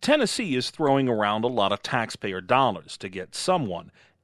Tennessee is throwing around a lot of taxpayer dollars to get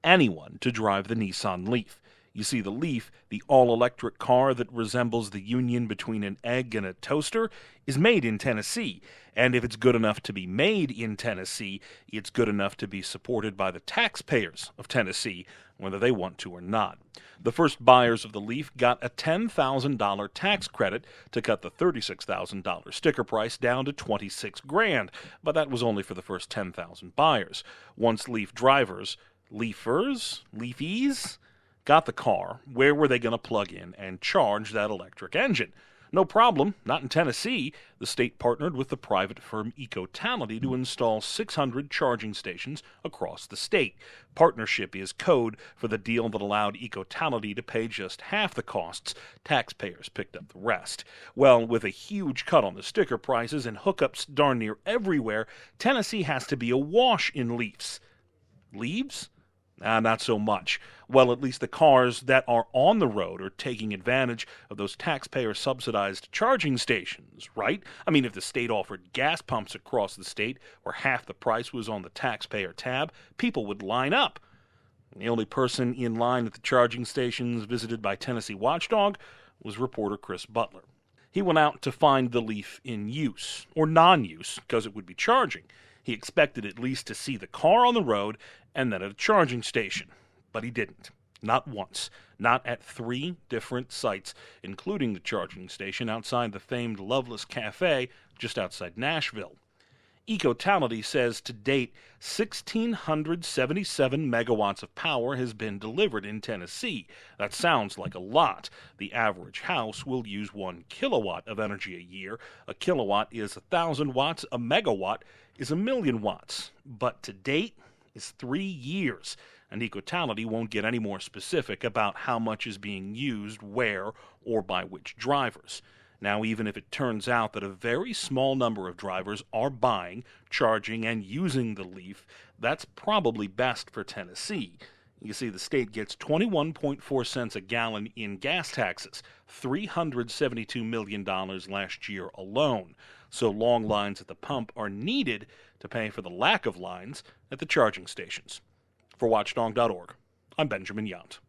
anyone, to drive the Nissan Leaf. You see, the Leaf, the all-electric car that resembles the union between an egg and a toaster, is made in Tennessee. And if it's good enough to be made in Tennessee, it's good enough to be supported by the taxpayers of Tennessee, whether they want to or not. The first buyers of the Leaf got a $10,000 tax credit to cut the $36,000 sticker price down to $26,000, but that was only for the first 10,000 buyers. Once Leaf drivers, Leafies, got the car, where were they going to plug in and charge that electric engine? No problem, not in Tennessee. The state partnered with the private firm Ecotality to install 600 charging stations across the state. Partnership is code for the deal that allowed Ecotality to pay just half the costs. Taxpayers picked up the rest. Well, with a huge cut on the sticker prices and hookups darn near everywhere, Tennessee has to be awash in Leafs. Leaves? Not so much. Well, at least the cars that are on the road are taking advantage of those taxpayer-subsidized charging stations, right? I mean, if the state offered gas pumps across the state where half the price was on the taxpayer tab, people would line up. The only person in line at the charging stations visited by Tennessee Watchdog was reporter Chris Butler. He went out to find the Leaf in use, or non-use, because it would be charging. He expected at least to see the car on the road and then at a charging station. But he didn't. Not once. Not at 3 different sites, including the charging station outside the famed Loveless Cafe just outside Nashville. Ecotality says to date, 1,677 megawatts of power has been delivered in Tennessee. That sounds like a lot. The average house will use 1 kilowatt of energy a year. A kilowatt is 1,000 watts. A megawatt is 1,000,000 watts. But to date is 3 years. And Ecotality won't get any more specific about how much is being used, where, or by which drivers. Now, even if it turns out that a very small number of drivers are buying, charging, and using the Leaf, that's probably best for Tennessee. You see, the state gets 21.4 cents a gallon in gas taxes, $372 million last year alone. So long lines at the pump are needed to pay for the lack of lines at the charging stations. For Watchdog.org, I'm Benjamin Yount.